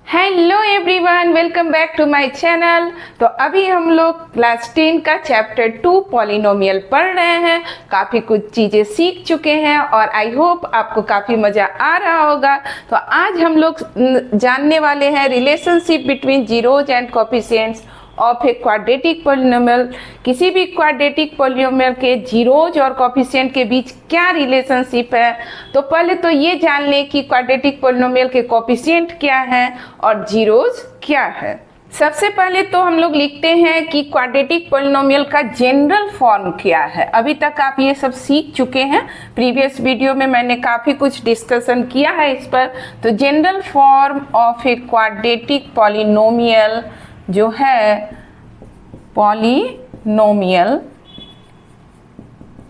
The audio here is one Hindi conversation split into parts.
Hello everyone, welcome back to my channel. तो अभी हम लोग क्लास 10 का चैप्टर 2 पॉलिनोमियल पढ़ रहे हैं। काफ़ी कुछ चीज़ें सीख चुके हैं और आई होप आपको काफ़ी मज़ा आ रहा होगा। तो आज हम लोग जानने वाले हैं relationship between zeros and coefficients of a quadratic polynomial. किसी भी क्वाड्रेटिक पॉलिनोमियल के जीरोज और कोफिशिएंट के बीच क्या रिलेशनशिप है। तो पहले तो ये जान लें कि क्वाड्रेटिक पॉलिनोमियल के कोफिशिएंट क्या हैं और जीरोज क्या है। सबसे पहले तो हम लोग लिखते हैं कि क्वाड्रेटिक पॉलिनोमियल का जनरल फॉर्म क्या है। अभी तक आप ये सब सीख चुके हैं, प्रीवियस वीडियो में मैंने काफ़ी कुछ डिस्कशन किया है इस पर। तो general form of a quadratic polynomial जो है पॉलिनोमियल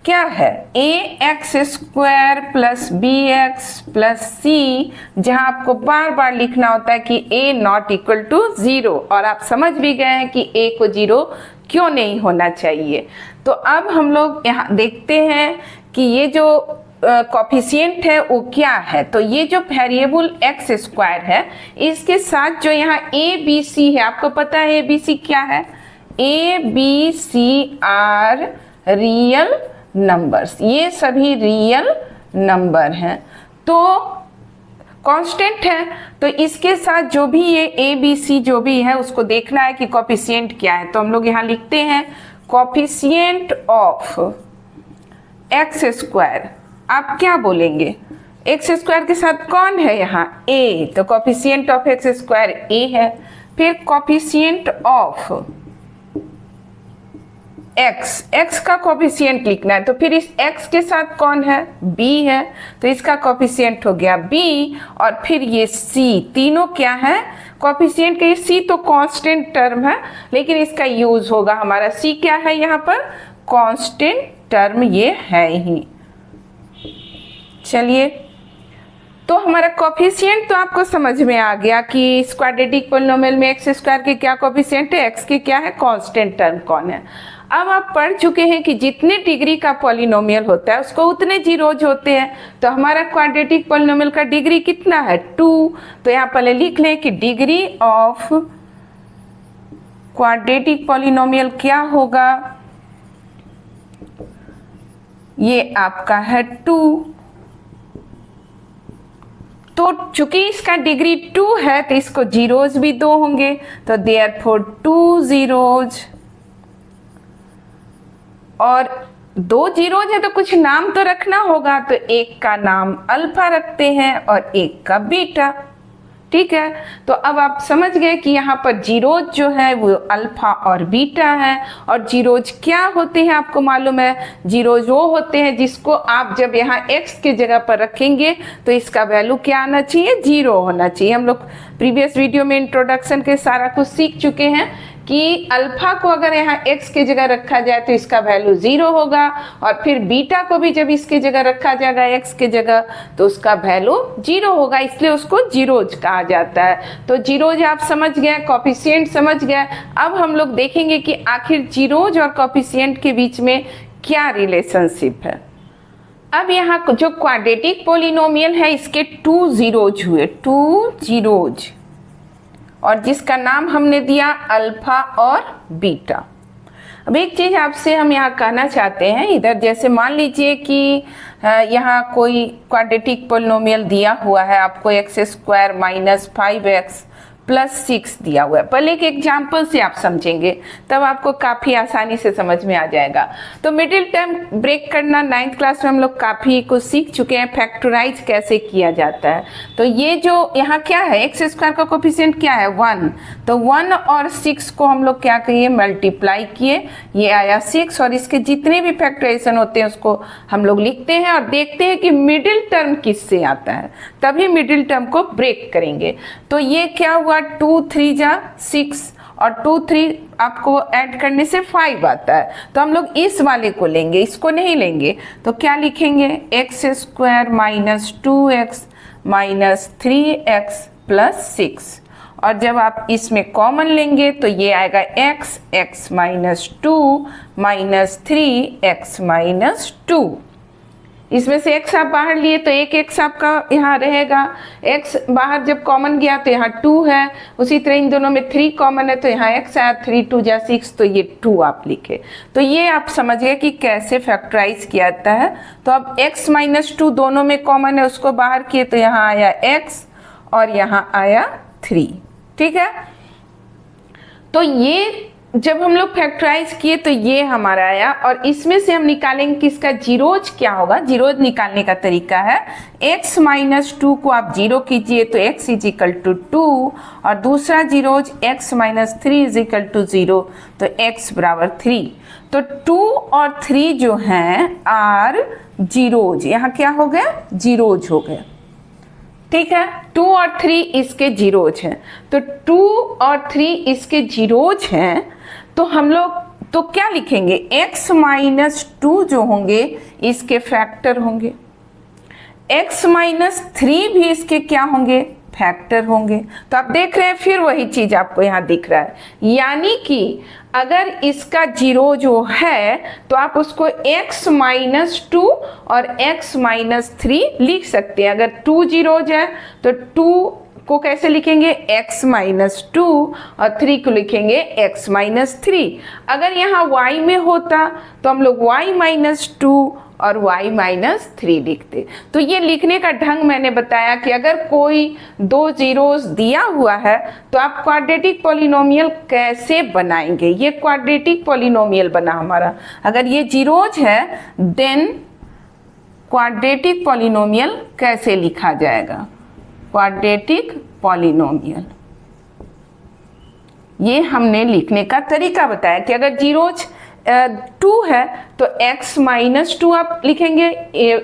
क्या है, ax² plus bx plus c, जहां आपको बार बार लिखना होता है कि a नॉट इक्वल टू 0। और आप समझ भी गए हैं कि a को 0 क्यों नहीं होना चाहिए। तो अब हम लोग यहाँ देखते हैं कि ये जो कोफिशिएंट है वो क्या है। तो ये जो वेरिएबल x² है, इसके साथ जो यहाँ a b c है, आपको पता है a b c क्या है। a b c are real numbers, ये सभी रियल नंबर हैं। तो कांस्टेंट है, तो इसके साथ जो भी ये a b c जो भी है उसको देखना है कि कोफिशिएंट क्या है। तो हम लोग यहाँ लिखते हैं कोफिशिएंट ऑफ x²। आप क्या बोलेंगे, x² के साथ कौन है यहाँ a, तो कोफिशिएंट ऑफ x² a है। फिर कोफिशिएंट ऑफ x का कोफिशिएंट लिखना है, तो फिर इस x के साथ कौन है b है, तो इसका कोफिशिएंट हो गया b। और फिर ये c, तीनों क्या है कोफिशिएंट के। c तो कांस्टेंट टर्म है, लेकिन इसका यूज होगा हमारा c क्या है यहाँ पर कांस्टेंट टर्म, ये है ही। चलिए, तो हमारा कोफिशिएंट तो आपको समझ में आ गया कि इस क्वाड्रेटिक पॉलिनोमियल में x² के क्या कोफिशिएंट है, x के क्या है कांस्टेंट टर्म कौन है। अब आप पढ़ चुके हैं कि जितने डिग्री का पॉलिनोमियल होता है उसको उतने जीरोज होते हैं। तो हमारा क्वाड्रेटिक पॉलिनोमियल का डिग्री कितना है 2। तो यहाँ पहले लिख लें कि डिग्री ऑफ क्वाड्रेटिक पॉलिनोमियल क्या होगा, ये आपका है 2। तो चूंकि इसका डिग्री 2 है तो इसको जीरोज भी 2 होंगे, तो देयरफॉर 2 जीरोज। और 2 जीरोज है तो कुछ नाम तो रखना होगा, तो एक का नाम अल्फा रखते हैं और एक का बीटा। ठीक है, तो अब आप समझ गए कि यहाँ पर जीरोज जो है वो अल्फा और बीटा है। और जीरोज क्या होते हैं आपको मालूम है, जीरोज वो होते हैं जिसको आप जब यहाँ x के जगह पर रखेंगे तो इसका वैल्यू क्या आना चाहिए, 0 होना चाहिए। हम लोग प्रीवियस वीडियो में इंट्रोडक्शन के सारा कुछ सीख चुके हैं कि अल्फा को अगर यहाँ x के जगह रखा जाए तो इसका वैल्यू 0 होगा, और फिर बीटा को भी जब इसके जगह रखा जाएगा x के जगह तो उसका वैल्यू 0 होगा, इसलिए उसको जीरोज कहा जाता है। तो जीरोज आप समझ गए, कोफिशिएंट समझ गए। अब हम लोग देखेंगे कि आखिर जीरोज और कोफिशिएंट के बीच में क्या रिलेशनशिप है। अब यहाँ जो क्वाड्रेटिक पॉलिनोमियल है इसके 2 जीरोज हुए, 2 जीरोज, और जिसका नाम हमने दिया अल्फा और बीटा। अब एक चीज आपसे हम यहाँ कहना चाहते हैं, इधर जैसे मान लीजिए कि यहाँ कोई क्वाड्रेटिक पॉलिनोमियल दिया हुआ है आपको x² माइनस 5x प्लस 6 दिया हुआ है। पहले एक एग्जाम्पल से आप समझेंगे तब आपको काफ़ी आसानी से समझ में आ जाएगा। तो मिडिल टर्म ब्रेक करना 9th क्लास में हम लोग काफ़ी कुछ सीख चुके हैं, फैक्टराइज कैसे किया जाता है। तो ये जो यहाँ क्या है x² का कोफिशिएंट क्या है 1, तो 1 और 6 को हम लोग क्या किए मल्टीप्लाई किए, ये आया 6। और इसके जितने भी फैक्टराइजेशन होते हैं उसको हम लोग लिखते हैं और देखते हैं कि मिडिल टर्म किससे आता है, तभी मिडिल टर्म को ब्रेक करेंगे। तो ये क्या हुआ 2 3 जा 6 और 2 3 आपको ऐड करने से 5 आता है। तो हम लोग इस वाले को लेंगे, इसको नहीं लेंगे। तो क्या लिखेंगे x² minus 2x minus 3x plus 6। और जब आप इसमें कॉमन लेंगे तो ये आएगा x minus 2 minus 3x minus 2। इसमें से x आप बाहर लिए तो एक x आपका यहाँ रहेगा, x बाहर जब कॉमन गया तो यहाँ 2 है, उसी तरह इन दोनों में 3 कॉमन है तो यहाँ x आया, 3 2 जा 6 तो ये 2 आप लिखे। तो ये आप समझ गए कि कैसे फैक्टराइज किया जाता है। तो अब x माइनस 2 दोनों में कॉमन है, उसको बाहर किए तो यहाँ आया x और यहाँ आया 3। ठीक है, तो ये जब हम लोग फैक्टराइज किए तो ये हमारा आया, और इसमें से हम निकालेंगे कि इसका जीरोज क्या होगा। जीरोज निकालने का तरीका है x माइनस 2 को आप 0 कीजिए तो x इज इक्वल टू 2, और दूसरा zeros x minus 3 is equal to 0 तो x बराबर 3। तो 2 और 3 जो हैं आर जीरोज, यहाँ क्या हो गया, जीरोज हो गया। ठीक है, 2 और 3 इसके जीरोज हैं, तो 2 और 3 इसके जीरोज हैं, तो हम लोग तो क्या लिखेंगे, x माइनस 2 जो होंगे इसके फैक्टर होंगे, x माइनस 3 भी इसके क्या होंगे, फैक्टर होंगे। तो आप देख रहे हैं फिर वही चीज आपको यहाँ दिख रहा है, यानी कि अगर इसका जीरो जो है तो आप उसको x माइनस 2 और x माइनस 3 लिख सकते हैं। अगर 2 जीरोज है तो 2 को कैसे लिखेंगे, x माइनस 2 और 3 को लिखेंगे x माइनस 3। अगर यहाँ y में होता तो हम लोग y माइनस 2 और y माइनस 3 लिखते। तो ये लिखने का ढंग मैंने बताया कि अगर कोई 2 जीरोस दिया हुआ है तो आप क्वाड्रेटिक पॉलिनोमियल कैसे बनाएंगे। ये क्वाड्रेटिक पॉलिनोमियल बना हमारा, अगर ये जीरोज है देन क्वाड्रेटिक पॉलिनोमियल कैसे लिखा जाएगा, क्वाड्रेटिक पॉलिनोमियल। ये हमने लिखने का तरीका बताया कि अगर जीरोज 2 है तो x माइनस 2 आप लिखेंगे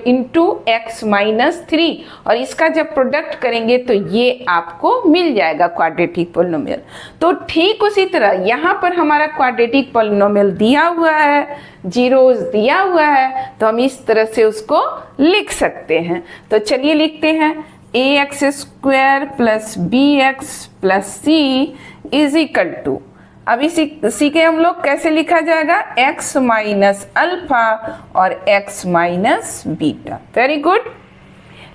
इंटू x माइनस 3, और इसका जब प्रोडक्ट करेंगे तो ये आपको मिल जाएगा क्वाड्रेटिक पॉलिनोमियल। तो ठीक उसी तरह यहाँ पर हमारा क्वाड्रेटिक पॉलिनोमियल दिया हुआ है, जीरोज दिया हुआ है, तो हम इस तरह से उसको लिख सकते हैं। तो चलिए लिखते हैं ax square plus bx plus c is equal to, अभी सीखे हम लोग कैसे लिखा जाएगा, x माइनस अल्फा और x minus beta. Very good.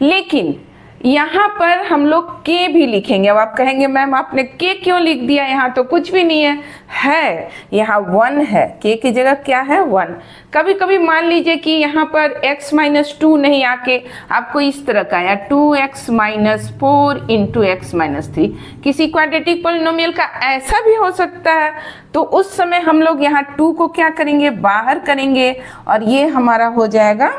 लेकिन यहाँ पर हम लोग k भी लिखेंगे। अब आप कहेंगे मैम आपने k क्यों लिख दिया, यहाँ तो कुछ भी नहीं है यहाँ 1 है, k की जगह क्या है 1। कभी कभी मान लीजिए कि यहाँ पर x माइनस 2 नहीं आके आपको इस तरह का आया 2x minus 4 into x minus 3, किसी क्वाड्रेटिक पॉलिनोमियल का ऐसा भी हो सकता है। तो उस समय हम लोग यहाँ 2 को क्या करेंगे, बाहर करेंगे, और ये हमारा हो जाएगा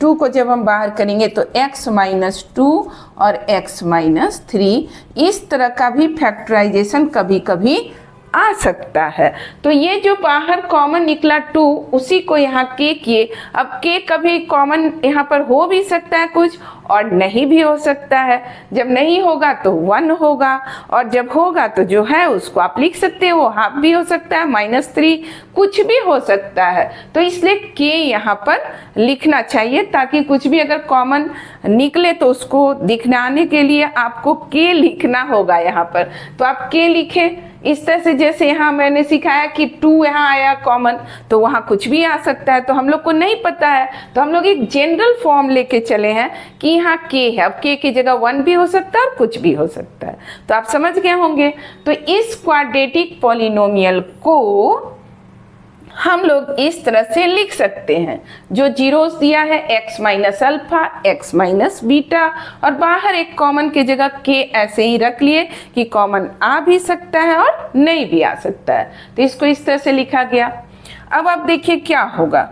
2 को जब हम बाहर करेंगे तो x माइनस 2 और x माइनस 3। इस तरह का भी फैक्टराइजेशन कभी कभी आ सकता है। तो ये जो बाहर कॉमन निकला 2 उसी को यहाँ k किए। अब k कभी कॉमन यहाँ पर हो भी सकता है कुछ और नहीं भी हो सकता है, जब नहीं होगा तो 1 होगा, और जब होगा तो जो है उसको आप लिख सकते हैं, वो हाफ भी हो सकता है, माइनस 3 कुछ भी हो सकता है। तो इसलिए k यहाँ पर लिखना चाहिए ताकि कुछ भी अगर कॉमन निकले तो उसको दिखलाने के लिए आपको k लिखना होगा यहाँ पर। तो आप k लिखें इस तरह से, जैसे यहाँ मैंने सिखाया कि 2 यहाँ आया कॉमन तो वहाँ कुछ भी आ सकता है, तो हम लोग को नहीं पता है तो हम लोग एक जनरल फॉर्म लेके चले हैं कि यहाँ k है। अब k की जगह 1 भी हो सकता है और कुछ भी हो सकता है। तो आप समझ गए होंगे। तो इस क्वाड्रेटिक पॉलिनोमियल को हम लोग इस तरह से लिख सकते हैं, जो जीरोस दिया है x minus alpha, x minus beta, और बाहर एक कॉमन की जगह k ऐसे ही रख लिए कि कॉमन आ भी सकता है और नहीं भी आ सकता है। तो इसको इस तरह से लिखा गया। अब आप देखिए क्या होगा,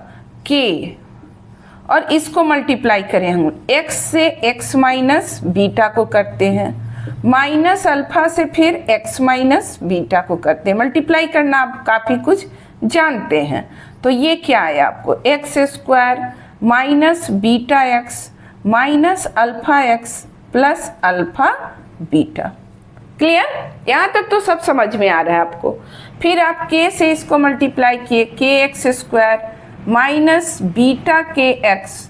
k और इसको मल्टीप्लाई करें हम x से x माइनस बीटा को करते हैं, माइनस अल्फा से फिर x माइनस बीटा को करते हैं। मल्टीप्लाई करना आप काफ़ी कुछ जानते हैं। तो ये क्या आया आपको, x square minus beta x minus alpha x plus alpha beta. Clear, यहाँ तक तो सब समझ में आ रहा है आपको। फिर आप k से इसको मल्टीप्लाई किए, kx square minus beta kx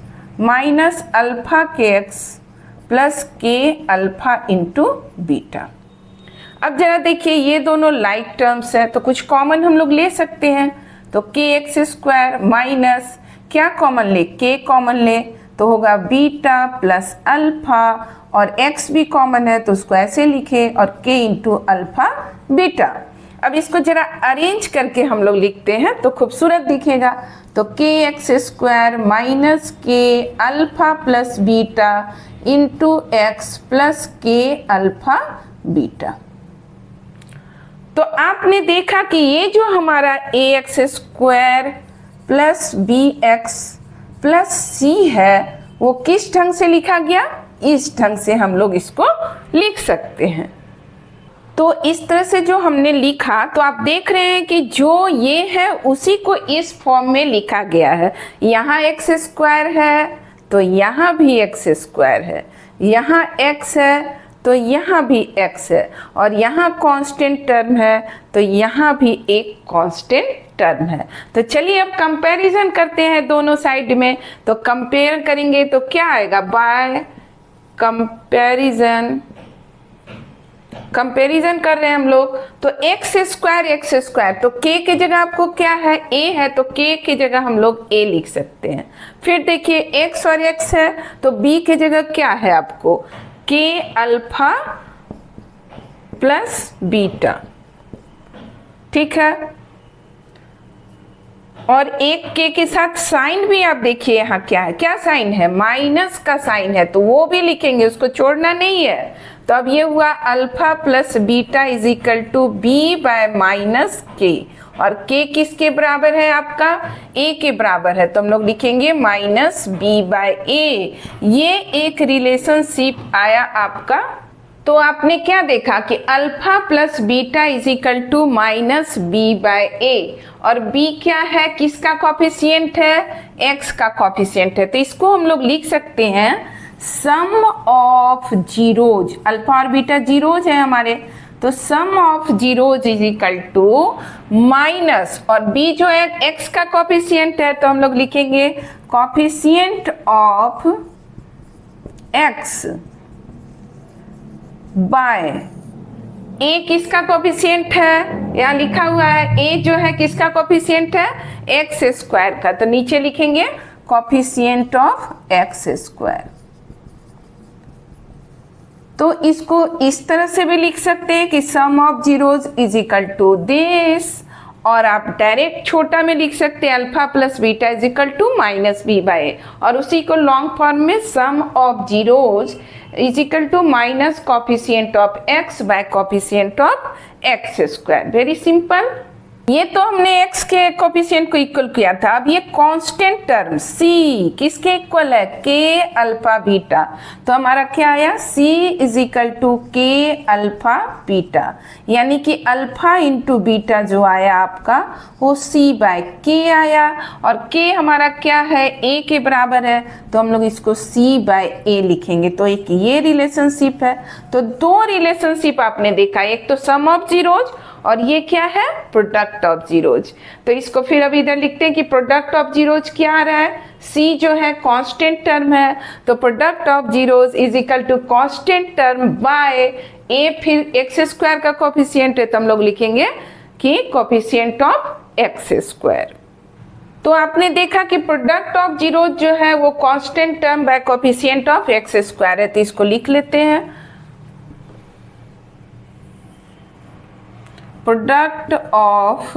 minus alpha kx plus k alpha into beta. अब जरा देखिए ये दोनों लाइक टर्म्स है तो कुछ कॉमन हम लोग ले सकते हैं। तो kx स्क्वायर माइनस क्या कॉमन ले, k कॉमन ले तो होगा बीटा प्लस अल्फा, और x भी कॉमन है तो उसको ऐसे लिखे, और k इंटू अल्फा बीटा। अब इसको जरा अरेंज करके हम लोग लिखते हैं तो खूबसूरत दिखेगा। तो k x square minus k alpha plus beta into x plus k alpha beta. तो आपने देखा कि ये जो हमारा a x square plus b x plus c है वो किस ढंग से लिखा गया, इस ढंग से हम लोग इसको लिख सकते हैं। तो इस तरह से जो हमने लिखा, तो आप देख रहे हैं कि जो ये है उसी को इस फॉर्म में लिखा गया है। यहाँ एक्स स्क्वायर है तो यहाँ भी एक्स स्क्वायर है, यहाँ x है तो यहाँ भी x है, और यहाँ कांस्टेंट टर्म है तो यहाँ भी एक कांस्टेंट टर्म है। तो चलिए अब कंपैरिजन करते हैं दोनों साइड में। तो कंपेयर करेंगे तो क्या आएगा, बाय कंपैरिजन कर रहे हैं हम लोग। तो एक्स स्क्वायर, तो k की जगह आपको क्या है, a है, तो k की जगह हम लोग a लिख सकते हैं। फिर देखिए x और x है तो b की जगह क्या है आपको, k अल्फा प्लस बीटा, ठीक है। और एक k के साथ साइन भी आप देखिए यहाँ क्या है, क्या साइन है, माइनस का साइन है, तो वो भी लिखेंगे, उसको छोड़ना नहीं है। तो अब ये हुआ alpha plus beta is equal to b by minus k, और k किसके बराबर है आपका, a के बराबर है, तो हम लोग लिखेंगे माइनस बी बाय ए। ये एक रिलेशनशिप आया आपका। तो आपने क्या देखा कि alpha plus beta is equal to minus b by a, और b क्या है, किसका कॉफिशिएंट है, x का कॉफिशिएंट है। तो इसको हम लोग लिख सकते हैं सम ऑफ जीरोज, अल्फा और बीटा जीरोज है हमारे, तो sum of zeros is equal to minus, और b जो है x का कॉफिशिएंट है तो हम लोग लिखेंगे coefficient of x by a किसका कोफिशिएंट है, यहाँ लिखा हुआ है a जो है किसका कोफिशिएंट है, एक्स स्क्वायर का, तो नीचे लिखेंगे कोफिशिएंट ऑफ एक्स स्क्वायर। तो इसको इस तरह से भी लिख सकते हैं कि sum of zeros is equal to this, और आप डायरेक्ट छोटा में लिख सकते हैं alpha plus beta is equal to minus b by, और उसी को लॉन्ग फॉर्म में sum of zeros is equal to minus coefficient of x by coefficient of x square. Very simple. ये तो हमने x के कोफिशिएंट को इक्वल किया था। अब ये कांस्टेंट टर्म c किसके इक्वल है, k अल्फा बीटा, तो हमारा क्या आया, c is equal to k alpha beta, यानी कि अल्फा इंटू बीटा जो आया आपका वो c बाय k आया, और k हमारा क्या है, a के बराबर है, तो हम लोग इसको c बाय a लिखेंगे। तो एक ये रिलेशनशिप है। तो दो रिलेशनशिप आपने देखा, एक तो सम ऑफ जीरोज और ये क्या है, प्रोडक्ट ऑफ जीरोज। तो इसको फिर अभी इधर लिखते हैं कि प्रोडक्ट ऑफ जीरोज क्या आ रहा है, c जो है कांस्टेंट टर्म है, तो product of zeros is equal to constant term by a, फिर एक्स स्क्वायर का कोफिशिएंट है तो हम लोग लिखेंगे कि कोफिशिएंट ऑफ एक्स स्क्वायर। तो आपने देखा कि प्रोडक्ट ऑफ जीरोज जो है वो constant term by coefficient of x square है, तो इसको लिख लेते हैं product of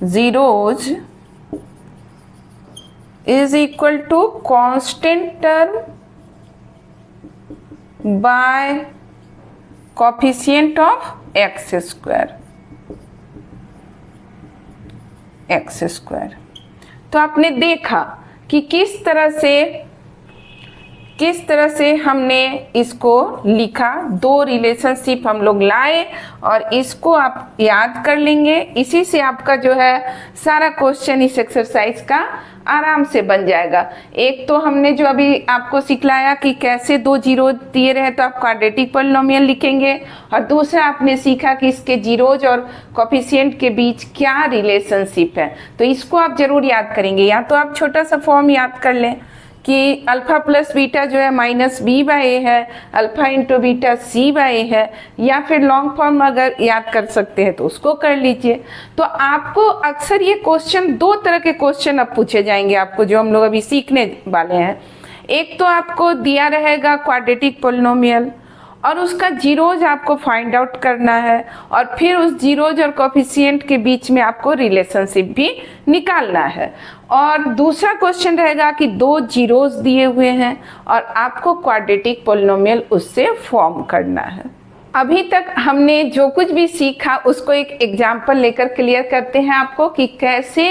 zeros is equal to constant term by coefficient of x square. तो आपने देखा कि किस तरह से हमने इसको लिखा, दो रिलेशनशिप हम लोग लाए, और इसको आप याद कर लेंगे। इसी से आपका जो है सारा क्वेश्चन इस एक्सरसाइज का आराम से बन जाएगा। एक तो हमने जो अभी आपको सिखलाया कि कैसे दो जीरो दिए रहे तो आप क्वाड्रेटिक पॉलिनोमियल लिखेंगे, और दूसरा आपने सीखा कि इसके जीरोज और कोफिशिएंट के बीच क्या रिलेशनशिप है। तो इसको आप जरूर याद करेंगे, या तो आप छोटा सा फॉर्म याद कर लें कि अल्फा प्लस बीटा जो है माइनस बी बाई ए है, alpha into beta c by a है, या फिर लॉन्ग फॉर्म अगर याद कर सकते हैं तो उसको कर लीजिए। तो आपको अक्सर ये क्वेश्चन, दो तरह के क्वेश्चन अब पूछे जाएंगे आपको जो हम लोग अभी सीखने वाले हैं। एक तो आपको दिया रहेगा क्वाड्रेटिक पोलिनोमियल और उसका जीरोज आपको फाइंड आउट करना है, और फिर उस जीरोज और कोफिशिएंट के बीच में आपको रिलेशनशिप भी निकालना है। और दूसरा क्वेश्चन रहेगा कि दो जीरोज दिए हुए हैं और आपको क्वाड्रेटिक पोलिनोमियल उससे फॉर्म करना है। अभी तक हमने जो कुछ भी सीखा उसको एक एग्जाम्पल लेकर क्लियर करते हैं आपको कि कैसे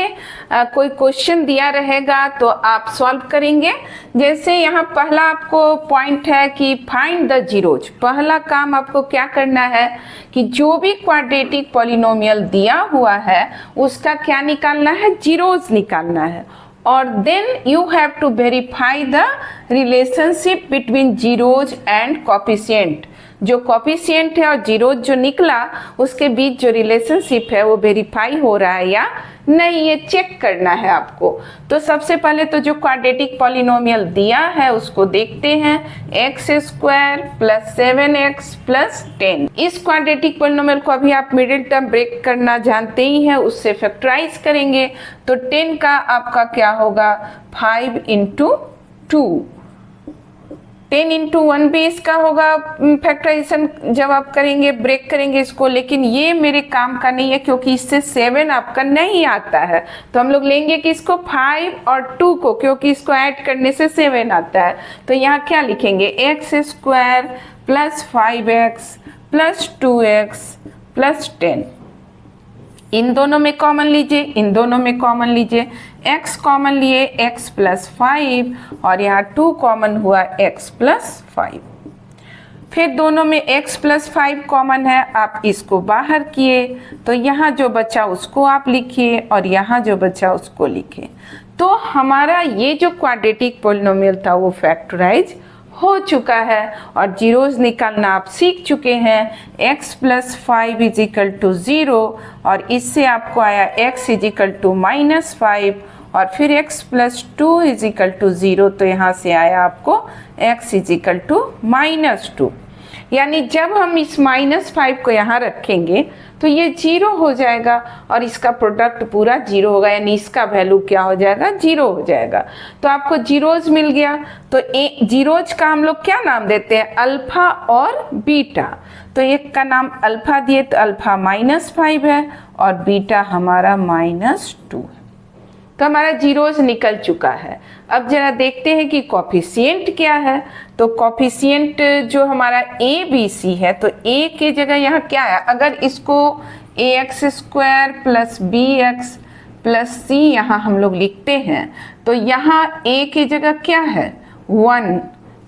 कोई क्वेश्चन दिया रहेगा तो आप सॉल्व करेंगे। जैसे यहाँ पहला आपको पॉइंट है कि फाइंड द जीरोज। पहला काम आपको क्या करना है कि जो भी क्वाड्रेटिक पॉलिनोमियल दिया हुआ है उसका क्या निकालना है, जीरोज निकालना है। और then you have to verify the relationship between zeros and coefficient. जो कोफिशिएंट है और जीरोज जो निकला उसके बीच जो रिलेशनशिप है वो वेरीफाई हो रहा है या नहीं, ये चेक करना है आपको। तो सबसे पहले तो जो क्वाड्रेटिक पॉलिनोमियल दिया है उसको देखते हैं, x square plus 7x plus 10। इस क्वाड्रेटिक पॉलिनोमियल को अभी आप मिडिल टर्म ब्रेक करना जानते ही हैं, उससे फैक्टराइज करेंगे तो 10 का आपका क्या होगा, 5 इंटू 2। 10 इंटू 1 भी इसका होगा फैक्टराइजेशन जब आप करेंगे, ब्रेक करेंगे इसको। लेकिन ये मेरे काम का नहीं है क्योंकि इससे 7 आपका नहीं आता है, तो हम लोग लेंगे कि इसको 5 और 2 को, क्योंकि इसको ऐड करने से 7 आता है। तो यहाँ क्या लिखेंगे, x square plus 5x plus 2x plus 10। इन दोनों में कॉमन लीजिए, इन दोनों में कॉमन लीजिए, x कॉमन लिए x प्लस 5 और यहाँ 2 कॉमन हुआ x प्लस 5। फिर दोनों में x प्लस 5 कॉमन है, आप इसको बाहर किए तो यहाँ जो बचा उसको आप लिखिए और यहाँ जो बचा उसको लिखिए। तो हमारा ये जो क्वाड्रेटिक पॉलिनोमियल था वो फैक्टराइज हो चुका है और जीरोज निकालना आप सीख चुके हैं। x plus 5 is equal to 0 और इससे आपको आया x is equal to minus 5 और फिर x plus 2 is equal to 0, तो यहाँ से आया आपको x is equal to minus 2। यानी जब हम इस माइनस 5 को यहाँ रखेंगे तो ये 0 हो जाएगा और इसका प्रोडक्ट पूरा 0 होगा, यानी इसका वैल्यू क्या हो जाएगा, 0 हो जाएगा। तो आपको जीरोज मिल गया। तो जीरोज का हम लोग क्या नाम देते हैं, अल्फा और बीटा। तो एक का नाम अल्फा दिए तो अल्फा माइनस 5 है और बीटा हमारा माइनस 2 है। तो हमारा जीरोज निकल चुका है। अब जरा देखते हैं कि कोफिशिएंट क्या है। तो कोफिशिएंट जो हमारा ए बी सी है, तो ए के जगह यहाँ क्या है, अगर इसको ax square plus bx plus c यहाँ हम लोग लिखते हैं तो यहाँ a की जगह क्या है, 1।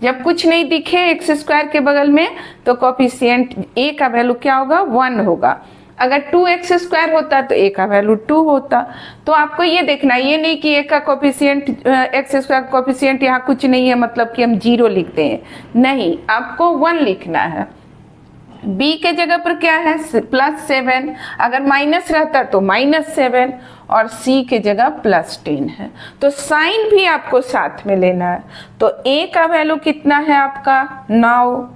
जब कुछ नहीं दिखे x स्क्वायर के बगल में तो कोफिशिएंट a का वैल्यू क्या होगा, 1 होगा। अगर 2x स्क्वायर होता तो a का वैल्यू 2 होता। तो आपको ये देखना, ये नहीं कि a का कोफिशिएंट x स्क्वायर कोफिशिएंट यहाँ कुछ नहीं है मतलब कि हम 0 लिखते हैं, नहीं, आपको 1 लिखना है। b के जगह पर क्या है, प्लस 7, अगर माइनस रहता तो माइनस 7 और c के जगह प्लस 10 है। तो साइन भी आपको साथ में लेना है। तो a का वैल्यू कितना है आपका 9,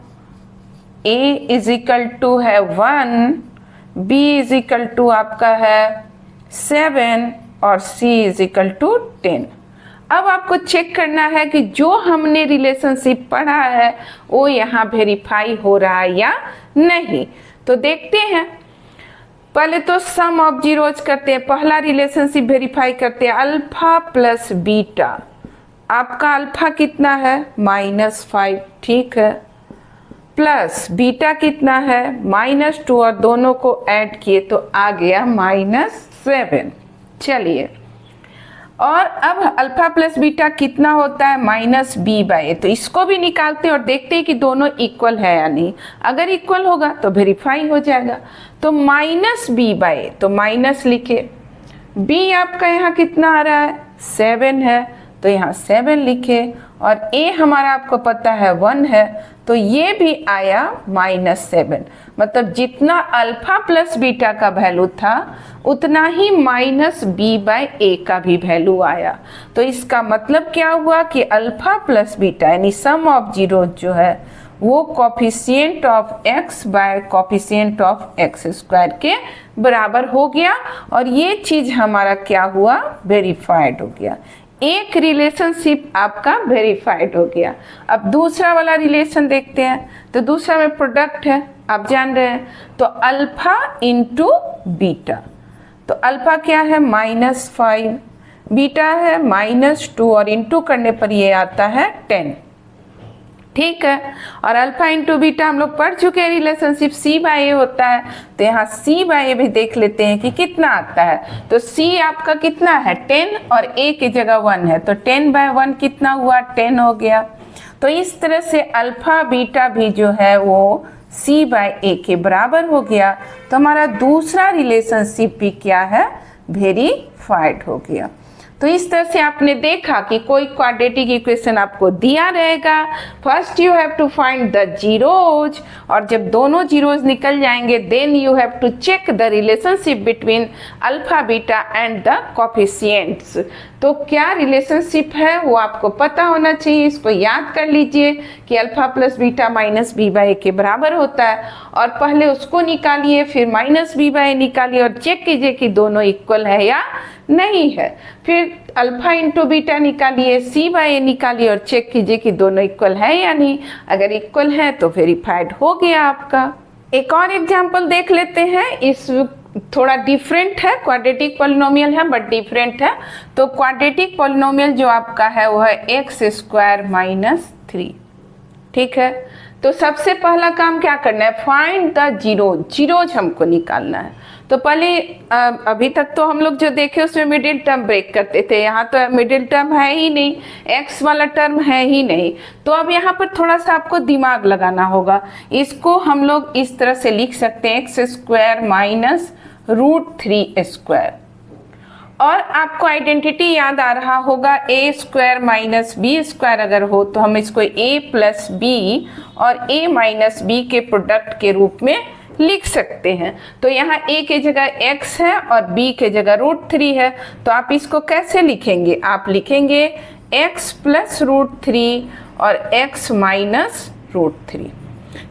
a इज इक्वल टू है 1, b इज इक्वल टू आपका है 7 और c इज इक्वल टू 10। अब आपको चेक करना है कि जो हमने रिलेशनशिप पढ़ा है वो यहाँ वेरीफाई हो रहा है या नहीं। तो देखते हैं, पहले तो सम ऑफ जीरोज करते हैं। पहला रिलेशनशिप वेरीफाई करते हैं, अल्फा प्लस बीटा। आपका अल्फा कितना है, -5, ठीक है, प्लस बीटा कितना है, -2 और दोनों को ऐड किए तो आ गया -7। चलिए, और अब अल्फा प्लस बीटा कितना होता है, -b/a। तो इसको भी निकालते हैं और देखते हैं कि दोनों इक्वल है या नहीं। अगर इक्वल होगा तो वेरीफाई हो जाएगा। तो -b/a, तो माइनस लिखे, b आपका यहाँ कितना आ रहा है, 7 है, तो यहाँ 7 लिखे और a हमारा आपको पता है 1 है, तो ये भी आया -7। मतलब जितना अल्फा प्लस बीटा का वैल्यू था उतना ही -b/a का भी वैल्यू आया। तो इसका मतलब क्या हुआ कि अल्फा प्लस बीटा यानी सम ऑफ जीरो जो है वो coefficient of x bye coefficient of x square के बराबर हो गया, और ये चीज हमारा क्या हुआ, वेरीफाइड हो गया। एक रिलेशनशिप आपका वेरीफाइड हो गया। अब दूसरा वाला रिलेशन देखते हैं। तो दूसरा में प्रोडक्ट है, आप जान रहे हैं, तो अल्फा इंटू बीटा। तो अल्फा क्या है -5, बीटा है -2, और इंटू करने पर ये आता है 10। ठीक है, और अल्फा इंटू बीटा हम लोग पढ़ चुके हैं, रिलेशनशिप c/a होता है। तो यहाँ c/a भी देख लेते हैं कि कितना आता है। तो c आपका कितना है 10, और a की जगह 1 है, तो 10/1 कितना हुआ 10 हो गया। तो इस तरह से अल्फा बीटा भी जो है वो c/a के बराबर हो गया। तो हमारा दूसरा रिलेशनशिप भी क्या है, वेरीफाइड हो गया। तो इस तरह से आपने देखा कि कोई क्वाड्रेटिक इक्वेशन आपको दिया रहेगा, first you have to find the zeros, और जब दोनों जीरोज निकल जाएंगे then you have to check the relationship between alpha beta and the coefficients. तो क्या रिलेशनशिप है वो आपको पता होना चाहिए, इसको याद कर लीजिए कि अल्फा प्लस बीटा -b/a के बराबर होता है, और पहले उसको निकालिए, फिर -b/a निकालिए और चेक कीजिए कि दोनों इक्वल है या नहीं है। फिर अल्फा इंटू बीटा निकालिए, c/a निकालिए और चेक कीजिए कि दोनों इक्वल है या नहीं। अगर इक्वल है तो वेरीफाइड हो गया आपका। एक और एग्जांपल देख लेते हैं, इस थोड़ा डिफरेंट है, क्वाड्रेटिक पॉलिनोमियल है बट डिफरेंट है। तो क्वाड्रेटिक पॉलिनोमियल जो आपका है वो है x² - 3। ठीक है, तो सबसे पहला काम क्या करना है, फाइंड द जीरोज हमको निकालना है। तो पहले अभी तक तो हम लोग जो देखे उसमें मिडिल टर्म ब्रेक करते थे, यहाँ तो मिडिल टर्म है ही नहीं, x वाला टर्म है ही नहीं। तो अब यहाँ पर थोड़ा सा आपको दिमाग लगाना होगा। इसको हम लोग इस तरह से लिख सकते हैं x² - √3²। और आपको आइडेंटिटी याद आ रहा होगा, a² - b² अगर हो तो हम इसको a + b और a - b के प्रोडक्ट के रूप में लिख सकते हैं। तो यहाँ a के जगह x है और b के जगह √3 है। तो आप इसको कैसे लिखेंगे, आप लिखेंगे x + √3 और x - √3,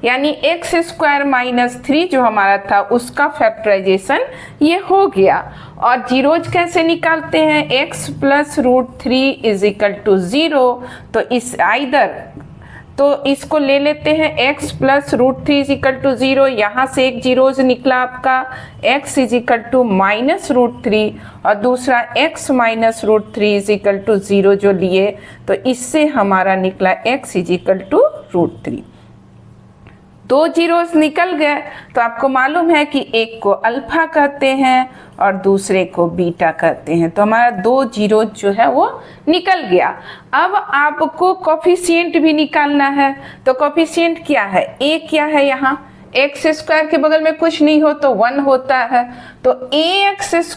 यानी x² - 3 जो हमारा था उसका फैक्टराइजेशन ये हो गया। और जीरोज कैसे निकालते हैं, x + √3 = 0। तो इस तो इसको ले लेते हैं x + √3 = 0। यहाँ से एक जीरोज निकला आपका x = -√3 और दूसरा x - √3 = 0 जो लिए, तो इससे हमारा निकला x = √3। दो जीरोस निकल गए। तो आपको मालूम है कि एक को अल्फा कहते हैं और दूसरे को बीटा कहते हैं। तो हमारा दो जीरो जो है वो निकल गया। अब आपको कोफिशिएंट भी निकालना है। तो कोफिशिएंट क्या है, a क्या है, यहाँ x² के बगल में कुछ नहीं हो तो 1 होता है। तो ax²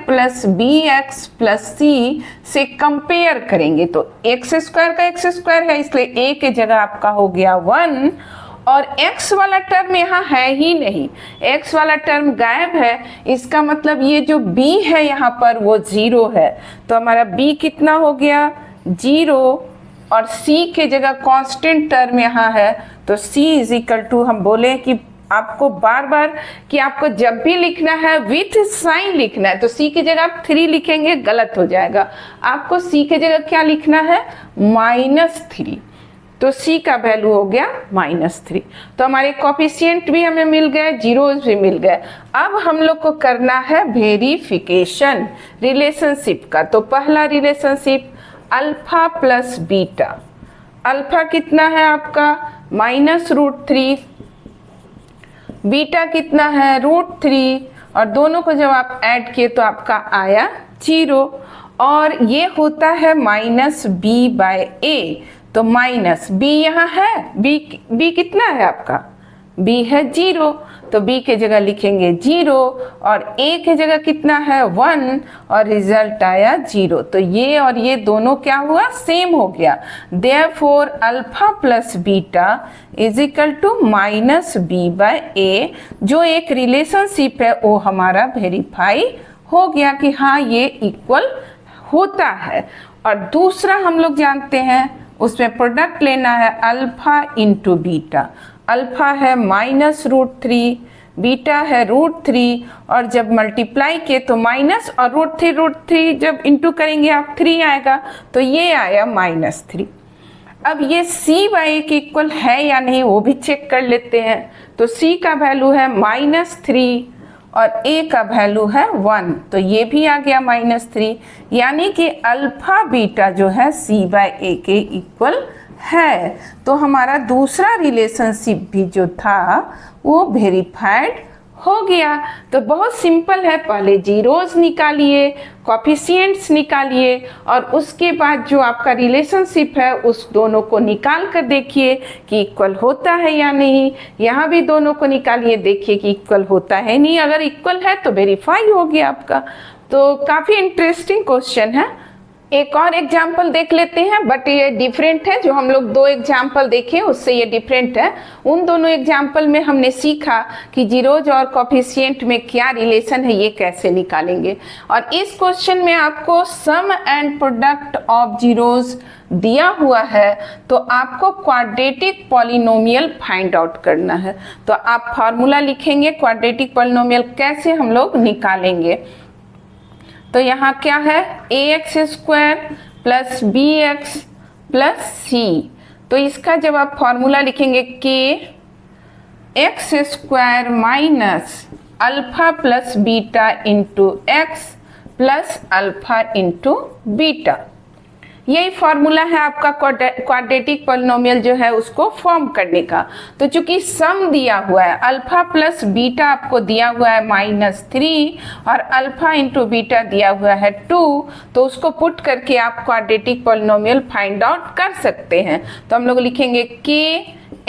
+ bx + c से कंपेयर करेंगे तो x² का x² है इसलिए a के जगह आपका हो गया 1 और x वाला टर्म यहाँ है ही नहीं, x वाला टर्म गायब है। इसका मतलब ये जो b है यहाँ पर वो 0 है। तो हमारा b कितना हो गया 0 और c के जगह कांस्टेंट टर्म यहाँ है। तो c = हम बोले कि आपको बार बार कि आपको जब भी लिखना है विथ साइन लिखना है। तो c की जगह आप 3 लिखेंगे गलत हो जाएगा। आपको c के जगह क्या लिखना है -3। तो c का वैल्यू हो गया -3। तो हमारे कोफिशिएंट भी हमें मिल गए, जीरोज भी मिल गए। अब हम लोग को करना है वेरिफिकेशन रिलेशनशिप का। तो पहला relationship alpha plus beta. Alpha कितना है आपका -√3, बीटा कितना है √3 और दोनों को जब आप ऐड किए तो आपका आया 0 और ये होता है -b/a। तो माइनस b यहाँ है, b कितना है आपका, b है 0। तो b के जगह लिखेंगे 0 और a के जगह कितना है 1 और रिजल्ट आया 0। तो ये और ये दोनों क्या हुआ सेम हो गया। Therefore alpha plus beta is equal to minus b by a, जो एक रिलेशनशिप है वो हमारा वेरीफाई हो गया कि हाँ ये इक्वल होता है। और दूसरा हम लोग जानते हैं उसमें प्रोडक्ट लेना है अल्फा इंटू बीटा। अल्फा है -√3, बीटा है √3 और जब मल्टीप्लाई किए तो माइनस और √3 जब इंटू करेंगे आप 3 आएगा, तो ये आया -3। अब ये c बाई के इक्वल है या नहीं वो भी चेक कर लेते हैं। तो c का वैल्यू है -3 और a का वैल्यू है 1, तो ये भी आ गया -3, यानी कि अल्फा बीटा जो है c बाई a के इक्वल है। तो हमारा दूसरा रिलेशनशिप भी जो था वो वेरीफाइड हो गया। तो बहुत सिंपल है, पहले जीरोस निकालिए, कोफिशिएंट्स निकालिए और उसके बाद जो आपका रिलेशनशिप है उस दोनों को निकाल कर देखिए कि इक्वल होता है या नहीं। यहाँ भी दोनों को निकालिए, देखिए कि इक्वल होता है नहीं, अगर इक्वल है तो वेरीफाई हो गया आपका। तो काफ़ी इंटरेस्टिंग क्वेश्चन है। एक और एग्जाम्पल देख लेते हैं, बट ये डिफरेंट है। जो हम लोग 2 एग्जाम्पल देखे उससे ये डिफरेंट है। उन दोनों एग्जाम्पल में हमने सीखा कि जीरोज और कोफिशिएंट में क्या रिलेशन है, ये कैसे निकालेंगे। और इस क्वेश्चन में आपको सम एंड प्रोडक्ट ऑफ जीरोज दिया हुआ है, तो आपको क्वाड्रेटिक पॉलिनोमियल फाइंड आउट करना है। तो आप फार्मूला लिखेंगे क्वाड्रेटिक पॉलिनोमियल कैसे हम लोग निकालेंगे। तो यहाँ क्या है ax² plus bx plus c। तो इसका जब आप फॉर्मूला लिखेंगे k x² minus alpha plus beta into x plus alpha into beta, यही फॉर्मूला है आपका क्वाड्रेटिक पॉलिनोमियल जो है उसको फॉर्म करने का। तो चूंकि सम दिया हुआ है, अल्फा प्लस बीटा आपको दिया हुआ है -3 और अल्फा इंटू बीटा दिया हुआ है 2, तो उसको पुट करके आप क्वाड्रेटिक पॉलिनोमियल फाइंड आउट कर सकते हैं। तो हम लोग लिखेंगे k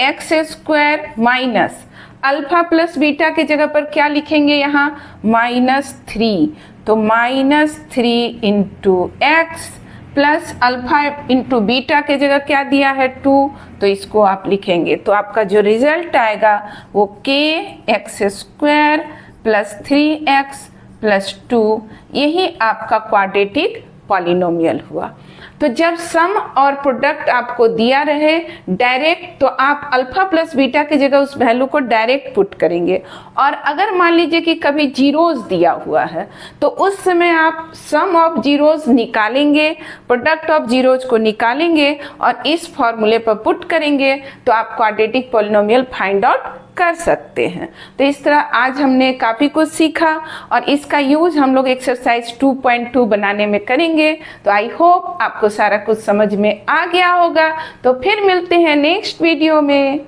x² minus alpha plus beta के जगह पर क्या लिखेंगे यहाँ -3, तो -3 into x plus alpha into beta के जगह क्या दिया है 2, तो इसको आप लिखेंगे। तो आपका जो रिजल्ट आएगा वो k x² plus 3x plus 2, यही आपका क्वाड्रेटिक पॉलिनोमियल हुआ। तो जब सम और प्रोडक्ट आपको दिया रहे डायरेक्ट, तो आप अल्फा प्लस बीटा की जगह उस वैल्यू को डायरेक्ट पुट करेंगे। और अगर मान लीजिए कि कभी जीरोज दिया हुआ है, तो उस समय आप सम ऑफ जीरोज निकालेंगे, प्रोडक्ट ऑफ जीरोज को निकालेंगे और इस फॉर्मूले पर पुट करेंगे, तो आप क्वाड्रेटिक पॉलिनोमियल फाइंड आउट कर सकते हैं। तो इस तरह आज हमने काफ़ी कुछ सीखा और इसका यूज हम लोग एक्सरसाइज 2.2 बनाने में करेंगे। तो आई होप आपको सारा कुछ समझ में आ गया होगा। तो फिर मिलते हैं नेक्स्ट वीडियो में।